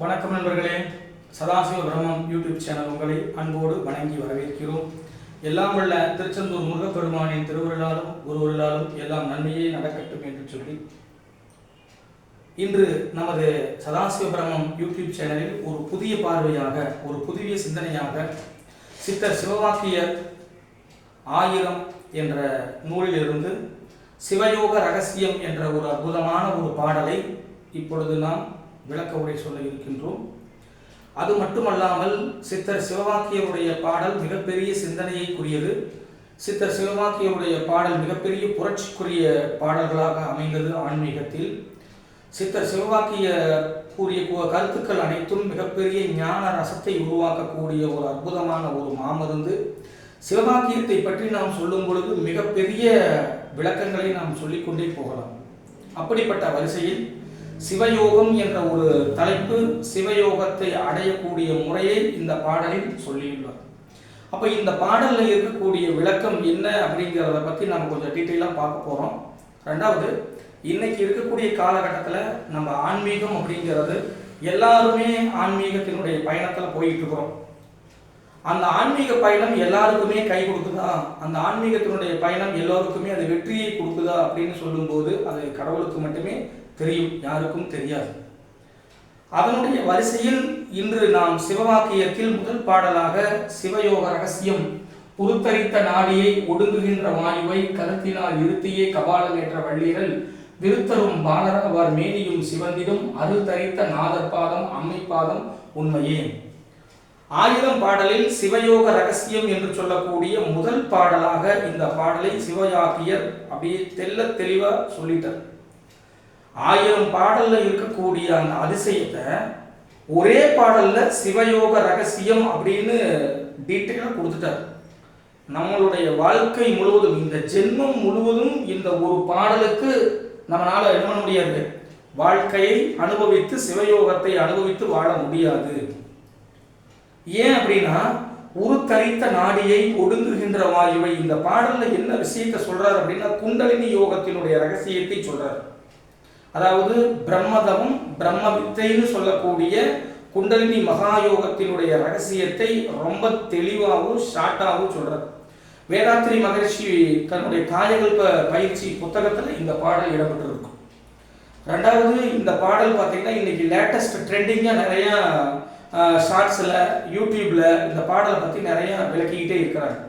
வணக்கம் நண்பர்களே, சதாசிவ பிரம்மம் யூடியூப் சேனல் உங்களை அன்போடு வணங்கி வரவேற்கிறோம். எல்லாம் வல்ல திருச்செந்தூர் முருகப்பெருமானின் திருவருளாலும் குருவருளாலும் எல்லாம் நன்மையே நடக்கட்டும் என்று சொல்லி இன்று நமது சதாசிவ பிரம்மம் யூடியூப் சேனலில் ஒரு புதிய பார்வையாக, ஒரு புதிய சிந்தனையாக சித்தர் சிவவாக்கியர் 1000 என்ற நூலிலிருந்து சிவயோக ரகசியம் என்ற ஒரு அற்புதமான ஒரு பாடலை இப்பொழுது நாம் விளக்க உரை சொல்ல இருக்கின்றோம். அது மட்டுமல்லாமல் சித்தர் சிவவாக்கியருடைய பாடல் மிகப்பெரிய சிந்தனையைக்குரியது. சித்தர் சிவவாக்கியருடைய பாடல் மிகப்பெரிய புரட்சிக்குரிய பாடல்களாக அமைந்தது. ஆன்மீகத்தில் சித்தர் சிவவாக்கிய கூறிய கருத்துக்கள் அனைத்தும் மிகப்பெரிய ஞான ரசத்தை உருவாக்கக்கூடிய ஒரு அற்புதமான ஒரு மாமருந்து. சிவவாக்கியத்தை பற்றி நாம் சொல்லும் பொழுது மிகப்பெரிய விளக்கங்களை நாம் சொல்லிக்கொண்டே போகலாம். அப்படிப்பட்ட வரிசையில் சிவயோகம் என்ற ஒரு தலைப்பு, சிவயோகத்தை அடையக்கூடிய முறையை இந்த பாடலில் சொல்லியுள்ளார். அப்போ இந்த பாடலில் இருக்கக்கூடிய விளக்கம் என்ன அப்படிங்கிறத பற்றி நம்ம கொஞ்சம் டீட்டெயிலாக பார்க்க போகிறோம். ரெண்டாவது, இன்னைக்கு இருக்கக்கூடிய காலகட்டத்தில் நம்ம ஆன்மீகம் அப்படிங்கிறது எல்லாருமே ஆன்மீகத்தினுடைய பயணத்தில் போயிட்டு இருக்கிறோம். அந்த ஆன்மீக பயணம் எல்லாருக்குமே கை கொடுக்குதா, அந்த ஆன்மீகத்தினுடைய பயணம் எல்லோருக்குமே அது வெற்றியை கொடுக்குதா அப்படின்னு சொல்லும்போது அது கடவுளுக்கு மட்டுமே தெரியும், யாருக்கும் தெரியாது. அதனுடைய வரிசையில் இன்று நாம் சிவவாக்கியத்தில் முதல் பாடலாக சிவயோக ரகசியம், உருத்தரித்த நாடியை ஒடுங்குகின்ற வாயுவை கருத்தினால் இருத்தியே கபாலம் ஏற்ற வள்ளிகள் விருத்தரும் பாலரவர் மேனியும் சிவந்திடும் அருள் தரித்த நாதற்பாதம் அம்மைப்பாதம் உண்மையே. 1000 பாடலில் சிவயோக ரகசியம் என்று சொல்லக்கூடிய முதல் பாடலாக இந்த பாடலை சிவவாக்கியர் அப்படியே தெல்ல தெளிவா சொல்லிட்டார். 1000 பாடல்ல இருக்கக்கூடிய அந்த அதிசயத்தை ஒரே பாடல்ல சிவயோக ரகசியம் அப்படின்னு டீட்டெயிலா கொடுத்துட்டார். நம்மளுடைய வாழ்க்கை முழுவதும், இந்த ஜென்மம் முழுவதும் இந்த ஒரு பாடலுக்கு நம்மளால என்ன பண்ண முடியாது, வாழ்க்கையை அனுபவித்து சிவயோகத்தை அனுபவித்து வாழ முடியாது. ஏன் அப்படின்னா, உருத்தரித்த நாடியை ஒடுங்குகின்ற வாயுவை, இந்த பாடல்ல என்ன விஷயத்தை சொல்றாரு அப்படின்னா குண்டலினி யோகத்தினுடைய ரகசியத்தை சொல்றாரு. அதாவது பிரம்மதமும் பிரம்ம வித்தைன்னு சொல்லக்கூடிய குண்டலினி மகாயோகத்தினுடைய ரகசியத்தை ரொம்ப தெளிவாகவும் ஷார்ட்டாகவும் சொல்றார். வேதாத்ரி மகரிஷி தன்னுடைய காயகல்ப பயிற்சி புத்தகத்தில் இந்த பாடல் இடம்பெற்றிருக்கும். ரெண்டாவது, இந்த பாடல் பார்த்தீங்கன்னா இன்னைக்கு லேட்டஸ்ட் ட்ரெண்டிங்காக நிறைய ஷார்ட்ஸில் யூடியூப்ல இந்த பாடலை பற்றி நிறைய விளக்கிக்கிட்டே இருக்கிறாங்க.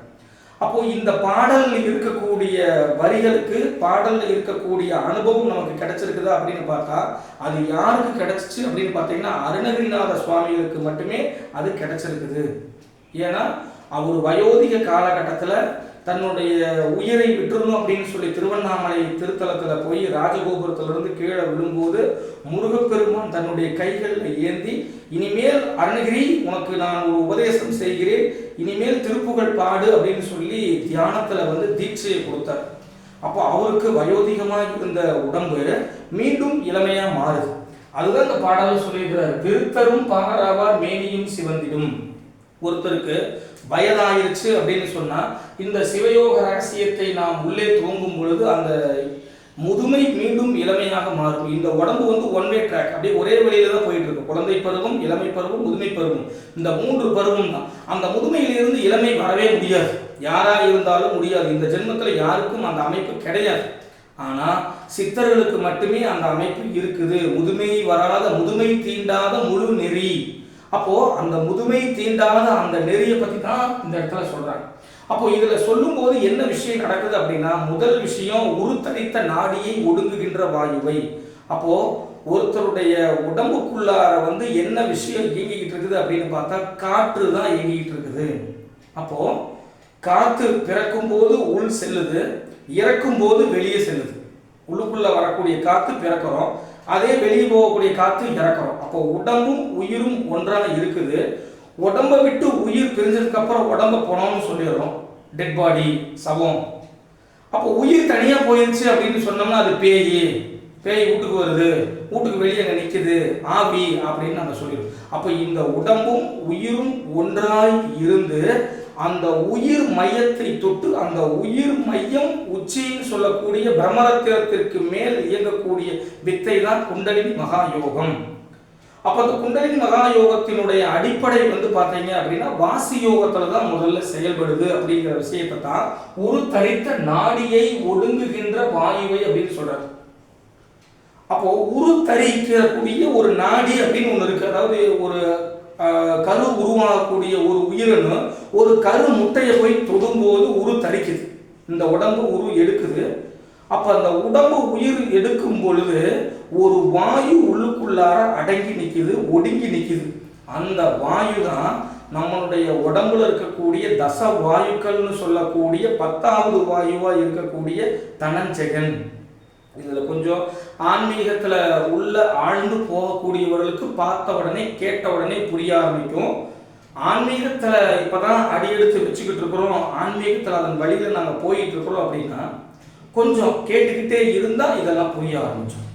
அப்போ இந்த பாடலில் இருக்கக்கூடிய வரிகளுக்கு, பாடலில் இருக்கக்கூடிய அனுபவம் நமக்கு கிடைச்சிருக்குதா அப்படின்னு பார்த்தா அது யாருக்கு கிடைச்சிச்சு அப்படின்னு பார்த்தீங்கன்னா அருணகிரிநாத சுவாமிகளுக்கு மட்டுமே அது கிடைச்சிருக்குது. ஏன்னா அவர் வயோதிக காலகட்டத்தில் தன்னுடைய உயிரை விட்டுறணும் அப்படின்னு சொல்லி திருவண்ணாமலை திருத்தலத்தில் போய் ராஜகோபுரத்திலிருந்து கீழே விழும்போது முருகப்பெருமான் தன்னுடைய கைகளில் ஏந்தி, இனிமேல் அருணகிரி உனக்கு நான் ஒரு உபதேசம் செய்கிறேன், இனிமேல் திருப்புகழ் பாடு அப்படின்னு சொல்லி தியானத்தில் தீட்சையை கொடுத்தார். அப்போ அவருக்கு வயோதிகமாக இருந்த உடம்பு மீண்டும் இளமையாக மாறுது. அதுதான் இந்த பாடல் சொல்லியிருக்கிறார். விருத்தரும் பாகராவார் மேனியும் சிவந்திடும். ஒருத்தருக்கு வயதாயிருச்சு அப்படின்னு சொன்னா இந்த சிவயோக ரகசியத்தை நாம் உள்ளே துவங்கும் பொழுது அந்த முதுமை மீண்டும் இளமையாக மாறும். இந்த உடம்பு ஒன் வே ட்ராக், அப்படியே ஒரே வழியில தான் போயிட்டு இருக்கு. குழந்தை பருவம், இளமை பருவம், முதுமை பருவம், இந்த 3 பருவம் தான். அந்த முதுமையிலிருந்து இளமை வரவே முடியாது, யாரா இருந்தாலும் முடியாது. இந்த ஜென்மத்தில் யாருக்கும் அந்த அமைப்பு கிடையாது. ஆனா சித்தர்களுக்கு மட்டுமே அந்த அமைப்பு இருக்குது. முதுமை வராத, முதுமை தீண்டாத முழு நெறி. அப்போ அந்த முதுமை தீண்டாத அந்த நெறியை பத்தி தான் இந்த இடத்துல சொல்றாங்க. அப்போ இதுல சொல்லும் போது என்ன விஷயம் நடக்குது அப்படின்னா, முதல் விஷயம் உருத்தரித்த நாடியை ஒடுங்குகின்ற வாயுவை. அப்போ ஒருத்தருடைய உடம்புக்குள்ளார என்ன விஷயம் இயங்கிக்கிட்டு இருக்குது அப்படின்னு பார்த்தா காற்று தான் இயங்கிக்கிட்டு இருக்குது. அப்போ காற்று பிறக்கும் போது உள் செல்லுது, இறக்கும் போது வெளியே செல்லுது. உள்ளுக்குள்ள வரக்கூடிய காற்று பிறக்கிறோம், அதே வெளியே போகக்கூடிய காற்று இறக்கிறோம். அப்போ உடம்பும் உயிரும் ஒன்றாக இருக்குது. உடம்பை விட்டு உயிர் பிரிஞ்சதுக்கு அப்புறம் உடம்ப போனோம்னு சொல்லிடுறோம், டெட் பாடி, சவம். அப்போ உயிர் தனியா போயிருச்சு அப்படின்னு சொன்னோம்னா அது பேய் வீட்டுக்கு வருது, வீட்டுக்கு வெளியே நிற்குது, ஆவி அப்படின்னு நம்ம சொல்லிடுறோம். அப்போ இந்த உடம்பும் உயிரும் ஒன்றாய் இருந்து அந்த உயிர் மையத்தை தொட்டு, அந்த உயிர் மையம் உச்சின்னு சொல்லக்கூடிய பிரம்மரத்திற்கு மேல் இயங்கக்கூடிய வித்தை தான் குண்டலினி மகாயோகம். அப்போ அந்த குண்டலினி மகா யோகத்தினுடைய அடிப்படை வந்து பார்த்தீங்க அப்படின்னா வாசி யோகத்துல தான் முதல்ல செயல்படுது அப்படிங்கிற விஷயத்தை தான் ஒரு தரித்த நாடியை ஒடுங்குகின்ற வாயுவை அப்படின்னு சொல்றாரு. அப்போ உரு தரிக்கக்கூடிய ஒரு நாடி அப்படின்னு ஒன்று இருக்கு. அதாவது ஒரு கரு உருவாகக்கூடிய ஒரு உயிரினு ஒரு கரு முட்டையை போய் தொடும்போது உரு தரிக்குது, இந்த உடம்பு உரு எடுக்குது. அப்ப அந்த உடம்பு உயிர் எடுக்கும் பொழுது ஒரு வாயு உள்ளுக்குள்ளார அடங்கி நிக்குது, ஒடுங்கி நிக்குது. அந்த வாயு தான் நம்மளுடைய உடம்புல இருக்கக்கூடிய தச வாயுக்கள்னு சொல்லக்கூடிய 10வது வாயுவா இருக்கக்கூடிய தனஞ்செயன். இதுல கொஞ்சம் ஆன்மீகத்துல உள்ள ஆழ்ந்து போகக்கூடியவர்களுக்கு பார்த்த உடனே கேட்ட உடனே புரிய ஆரம்பிக்கும். ஆன்மீகத்துல இப்பதான் அடி எடுத்து வச்சுக்கிட்டு இருக்கிறோம், ஆன்மீகத்துல அதன் வழியில நாங்க போயிட்டு இருக்கிறோம் அப்படின்னா கொஞ்சம் கேட்டுக்கிட்டே இருந்தா இதெல்லாம் புரிய ஆரம்பிச்சோம்.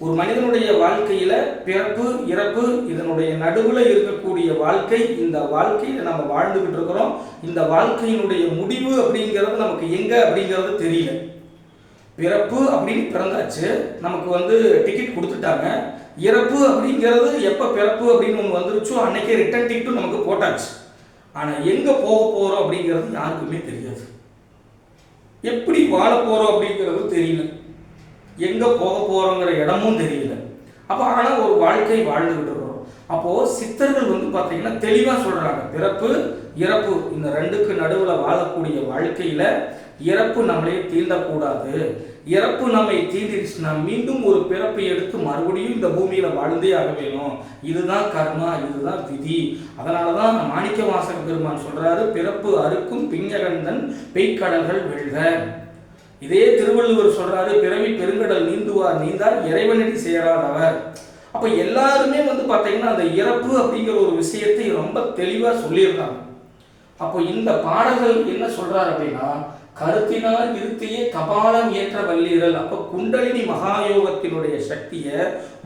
ஒரு மனிதனுடைய வாழ்க்கையில பிறப்பு இறப்பு இதனுடைய நடுவுல இருக்கக்கூடிய வாழ்க்கை, இந்த வாழ்க்கையில நம்ம வாழ்ந்துகிட்டு இருக்கிறோம். இந்த வாழ்க்கையினுடைய முடிவு அப்படிங்கிறது நமக்கு எங்க அப்படிங்கிறது தெரியல. பிறப்பு அப்படின்னு பிறந்தாச்சு, நமக்கு வந்து டிக்கெட் கொடுத்துட்டாங்க. இறப்பு அப்படிங்கிறது எப்போ பிறப்பு அப்படின்னு ஒன்று வந்துருச்சோ அன்னைக்கே ரிட்டர்ன் டிக்கெட்டும் நமக்கு போட்டாச்சு. ஆனால் எங்கே போக போகிறோம் அப்படிங்கிறது யாருக்குமே தெரியாது. எப்படி வாழ போகிறோம் அப்படிங்கிறது தெரியல, எங்கே போக போகிறோங்கிற இடமும் தெரியல. அப்போ ஆனால் ஒரு வாழ்க்கை வாழ்ந்துகிட்டு இருக்கிறோம். அப்போது சித்தர்கள் வந்து பார்த்தீங்கன்னா தெளிவாக சொல்கிறாங்க, பிறப்பு இறப்பு இந்த ரெண்டுக்கு நடுவில் வாழக்கூடிய வாழ்க்கையில் இறப்பு நம்மளே தீண்டக்கூடாது. இறப்பு நம்மை தீண்டிடுச்சுன்னா மீண்டும் ஒரு பிறப்பை எடுத்து மறுபடியும் இந்த பூமியில் வாழ்ந்தே ஆக வேணும். இதுதான் கர்மா, இதுதான் விதி. அதனால தான் மாணிக்க வாசக பெருமான் சொல்கிறாரு, பிறப்பு அறுக்கும் பிஞகந்தன் பெய்கடல்கள் வெல்க. இதே திருவள்ளுவர் சொல்கிறாரு, பிறவி பெருங்கடல் நீந்துவார் நீந்தார் இறைவனடி சேராதவர். அப்போ எல்லாருமே வந்து பார்த்தீங்கன்னா அந்த இறப்பு அப்படிங்கிற ஒரு விஷயத்தை ரொம்ப தெளிவாக சொல்லியிருக்காங்க. அப்போ இந்த பாடல்கள் என்ன சொல்கிறார் அப்படின்னா, கருத்தினால் இருத்தியே கபாலம் ஏற்ற வல்லீரல். அப்போ குண்டலினி மகாயோகத்தினுடைய சக்தியை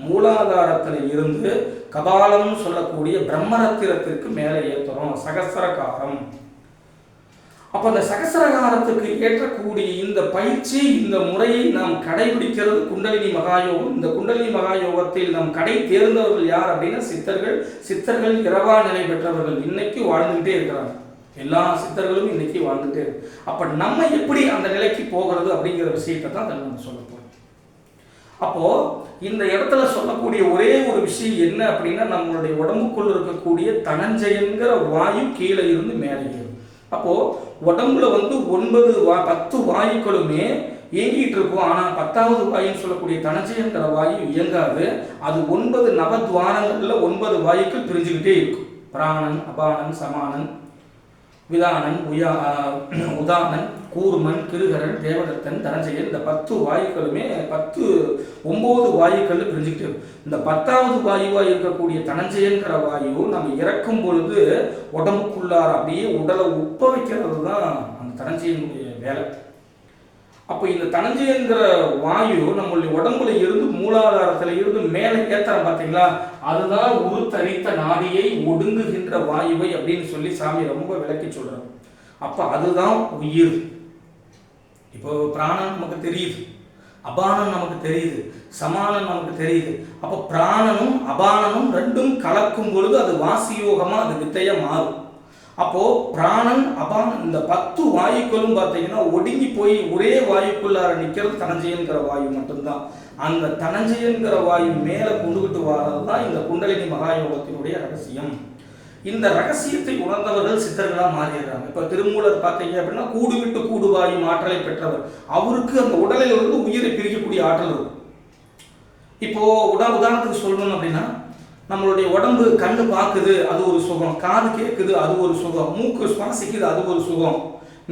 மூலாதாரத்தில் இருந்து கபாலம் சொல்லக்கூடிய பிரம்மரத்திரத்திற்கு மேலே ஏற்றுறோம், சகசரகாரம். அப்போ அந்த சகசரகாரத்துக்கு ஏற்றக்கூடிய இந்த பயிற்சி, இந்த முறையை நாம் கடைபிடிக்கிறது குண்டலினி மகாயோகம். இந்த குண்டலினி மகாயோகத்தில் நாம் கடை தேர்ந்தவர்கள் யார் அப்படின்னா சித்தர்கள். சித்தர்கள் இரவா நிலை பெற்றவர்கள் இன்னைக்கு வாழ்ந்துகிட்டே இருக்கிறாங்க. எல்லா சித்தர்களும் இன்னைக்கு வாழ்ந்துட்டே இருக்கு. அப்ப நம்ம எப்படி அந்த நிலைக்கு போகிறது அப்படிங்கிற விஷயத்தை தான் நம்ம சொல்ல போறோம். அப்போ இந்த இடத்துல சொல்லக்கூடிய ஒரே ஒரு விஷயம் என்ன அப்படின்னா, நம்மளுடைய உடம்புக்குள்ள இருக்கக்கூடிய தனஞ்சயங்கிற வாயு கீழே இருந்து மேலே ஏறும். அப்போ உடம்புல வந்து 10 வாயுக்களுமே இயங்கிட்டு இருக்கும். ஆனா 10வது வாயுன்னு சொல்லக்கூடிய தனஞ்சயங்கிற வாயு இயங்காது. அது 9 நவத்வாரங்கள்ல 9 வாயுக்கள் பிரிஞ்சுக்கிட்டே இருக்கும். பிராணன், அபானன், சமானன், விதானன், உதானன், கூர்மன், கிருகரன், தேவதத்தன், தனஞ்சயன். இந்த 10 வாயுக்களுமே 9 வாயுக்கள் பிரிஞ்சுக்கிட்டு இருக்கும். இந்த 10வது வாயுவா இருக்கக்கூடிய தனஞ்சயங்கிற வாயு நம்ம இறக்கும் பொழுது உடம்புக்குள்ளார அப்படியே உடலை உப்ப வைக்கிறது தான் அந்த தனஞ்சயனுடைய வேலை. அப்போ இந்த தனஞ்சயங்கிற வாயு நம்மளுடைய உடம்புல இருந்து மூலாதாரத்தில் இருந்து மேலே ஏற்றுறோம் பார்த்தீங்களா, அதுதான் உருத்தரித்த நாடியை ஒடுங்குகின்ற வாயுவை அப்படின்னு சொல்லி சாமி ரொம்ப விளக்கி சொல்றாரு. அப்போ அதுதான் உயிர். இப்போ பிராணன் நமக்கு தெரியுது, அபானம் நமக்கு தெரியுது, சமானம் நமக்கு தெரியுது. அப்போ பிராணனும் அபானனும் ரெண்டும் கலக்கும் பொழுது அது வாசியோகமா அது வித்தையா மாறும். அப்போ பிராணன் அபானன் இந்த 10 வாயுக்களும் பார்த்தீங்கன்னா ஒடுங்கி போய் ஒரே வாயுக்குள்ளார நிற்கிறது தனஞ்சயங்கிற வாயு மட்டும்தான். அந்த தனஞ்சயங்கிற வாயு மேலே கொண்டுகிட்டு வர்றது தான் இந்த குண்டலினி மகாயோகத்தினுடைய ரகசியம். இந்த ரகசியத்தை உணர்ந்தவர்கள் சித்தர்களாக மாறிடுறாங்க. இப்போ திருமூலர் பார்த்தீங்க அப்படின்னா கூடு விட்டு கூடு வாயும் ஆற்றலை பெற்றவர். அவருக்கு அந்த உடலில் இருந்து உயிரை பிரிக்கக்கூடிய ஆற்றல் இருக்கும். இப்போ உதாரணத்துக்கு சொல்லணும் அப்படின்னா, நம்மளுடைய உடம்பு கண்ணு பார்க்குது, அது ஒரு சுகம். காது கேட்குது, அது ஒரு சுகம். மூக்கு சுவாசிக்குது, அது ஒரு சுகம்.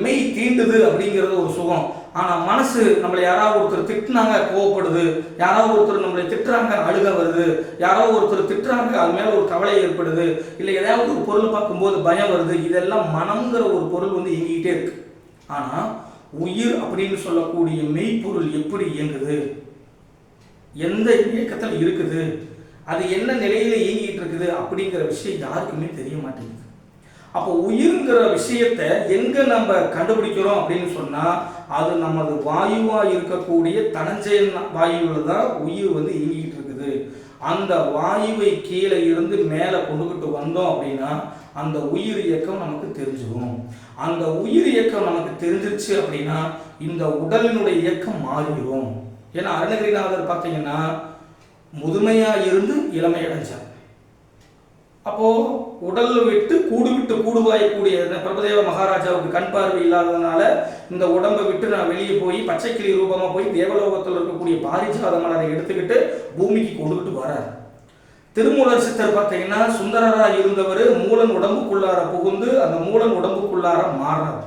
மெய் தீண்டுது அப்படிங்கிறது ஒரு சுகம். ஆனால் மனசு நம்மளை யாராவது ஒருத்தர் திட்டினாங்க கோவப்படுது, யாராவது ஒருத்தர் நம்மளை திட்டுறாங்க அழுக வருது, யாராவது ஒருத்தர் திட்டுறாங்க அது மேலே ஒரு கவலை ஏற்படுது, இல்லை ஏதாவது ஒரு பொருள் பார்க்கும்போது பயம் வருது. இதெல்லாம் மனம்ங்கிற ஒரு பொருள் வந்து இயங்கிக்கிட்டே இருக்கு. ஆனால் உயிர் அப்படின்னு சொல்லக்கூடிய மெய்ப்பொருள் எப்படி இயங்குது, எந்த இயக்கத்தில் இருக்குது, அது என்ன நிலையில இயங்கிட்டு இருக்குது அப்படிங்கிற விஷயம் யாருக்குமே தெரிய மாட்டேங்குது. அப்போ உயிருங்கிற விஷயத்தை எங்க நம்ம கண்டுபிடிக்கிறோம் அப்படின்னு சொன்னா, அது நமது வாயுவா இருக்கக்கூடிய தனஞ்சயன் வாயுவில் தான் உயிர் வந்து இயங்கிட்டு இருக்குது. அந்த வாயுவை கீழே இருந்து மேலே கொண்டுகிட்டு வந்தோம் அப்படின்னா அந்த உயிர் இயக்கம் நமக்கு தெரிஞ்சிடும். அந்த உயிர் இயக்கம் நமக்கு தெரிஞ்சிருச்சு அப்படின்னா இந்த உடலினுடைய இயக்கம் மாறிடும். ஏன்னா அருணகிரிநாதர் பார்த்தீங்கன்னா முதுமையாக இருந்து இளமை அடைஞ்சார். அப்போது உடல் விட்டு கூடுவாயக்கூடிய பிரபுதேவ மகாராஜாவுக்கு கண் பார்வை இல்லாததுனால இந்த உடம்பை விட்டு நான் வெளியே போய் பச்சைக்கிளி ரூபமாக போய் தேவலோகத்தில் இருக்கக்கூடிய பாரிஜாத மலரை எடுத்துக்கிட்டு பூமிக்கு கொண்டுகிட்டு வரார். திருமூலர் சித்தர் பார்த்தீங்கன்னா சுந்தரராக இருந்தவர் மூலன் உடம்புக்குள்ளார புகுந்து அந்த மூலன் உடம்புக்குள்ளார மாறார்.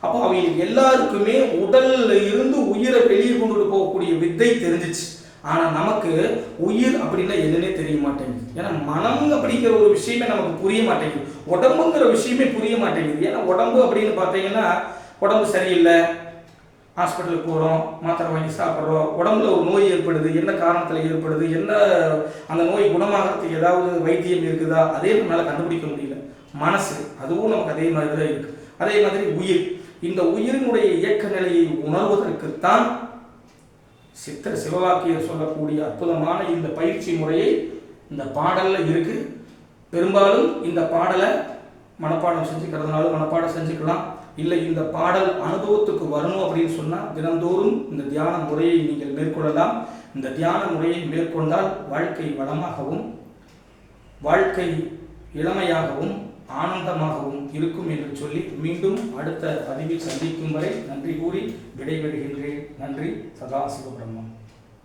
அப்போ அவங்களுக்கு எல்லாருக்குமே உடல்ல இருந்து உயிரை வெளியே கொண்டுட்டு போகக்கூடிய வித்தை தெரிஞ்சிச்சு. ஆனால் நமக்கு உயிர் அப்படின்னா எதுனே தெரிய மாட்டேங்குது. ஏன்னா மனம் அப்படிங்கிற ஒரு விஷயமே நமக்கு புரிய மாட்டேங்குது. உடம்புங்கிற விஷயமே புரிய மாட்டேங்குது. ஏன்னா உடம்பு அப்படின்னு பார்த்தீங்கன்னா உடம்பு சரியில்லை, ஹாஸ்பிட்டலுக்கு போகிறோம், மாத்திரை வாங்கி சாப்பிட்றோம், உடம்புல ஒரு நோய் ஏற்படுது, என்ன காரணத்தில் ஏற்படுது, என்ன அந்த நோய் குணமாகறதுக்கு ஏதாவது வைத்தியம் இருக்குதா, அதே நம்மளால் கண்டுபிடிக்க முடியல. மனசு அதுவும் நமக்கு அதே மாதிரி தான் இருக்குது. அதே மாதிரி உயிர், இந்த உயிரினுடைய இயக்க நிலையை உணர்வதற்குத்தான் சித்தர் சிவவாக்கியர் சொல்லக்கூடிய அற்புதமான இந்த பயிற்சி முறையை இந்த பாடலில் இருக்குது. பெரும்பாலும் இந்த பாடலை மனப்பாடம் செஞ்சுக்கிறதுனால மனப்பாடம் செஞ்சுக்கலாம். இல்லை இந்த பாடல் அனுபவத்துக்கு வரணும் அப்படின்னு சொன்னால் தினந்தோறும் இந்த தியான முறையை நீங்கள் மேற்கொள்ளலாம். இந்த தியான முறையை மேற்கொண்டால் வாழ்க்கை வளமாகவும் வாழ்க்கை இளமையாகவும் ஆனந்தமாகவும் இருக்கும் என்று சொல்லி மீண்டும் அடுத்த பதிவில் சந்திக்கும் வரை நன்றி கூறி விடைபெறுகின்றேன். நன்றி. சதாசிவ பிரம்மம்.